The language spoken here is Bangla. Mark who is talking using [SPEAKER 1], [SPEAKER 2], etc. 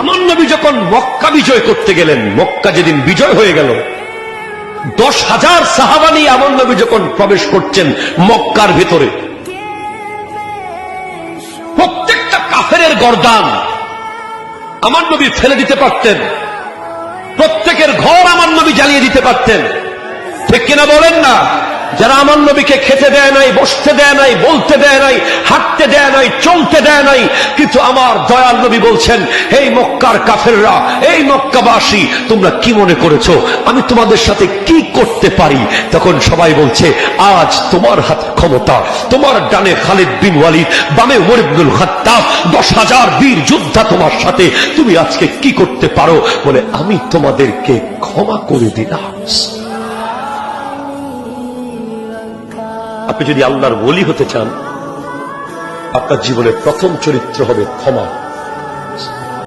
[SPEAKER 1] আমার নবী যখন মক্কা বিজয় করতে গেলেন, মক্কা যেদিন বিজয় হয়ে গেল, 10,000 সাহাবা নিয়ে আমার নবী যখন প্রবেশ করছেন মক্কার ভিতরে, প্রত্যেকটা কাফেরের গর্দান আমার নবী ফেলে দিতে পারতেন, প্রত্যেকের ঘর আমার নবী জ্বালিয়ে দিতে পারতেন। ঠিক কিনা বলেন না? যারা আমার নবীকে খেতে দেয় নাই, বসতে দেয় নাই, বলতে দেয় নাই, হাঁটতে দেয় নাই, চলতে দেয় নাই, কিন্তু আমার দয়াল নবী বলছেন, এই মক্কার কাফেররা, এই মক্কাবাসী, তোমরা কি মনে করেছো আমি তোমাদের সাথে কি করতে পারি? তখন সবাই বলছে, আজ তোমার হাতে ক্ষমতা, তোমার ডানে খালিদ বিন ওয়ালিদ, বামে উমর ইবনুল খাত্তাব, 10,000 বীর যোদ্ধা তোমার সাথে, তুমি আজকে কি করতে পারো? বলে, আমি তোমাদেরকে ক্ষমা করে দিলাম। আপনি যদি আল্লাহর ওলি হতে চান, আপনার জীবনের প্রথম চরিত্র হবে ক্ষমা।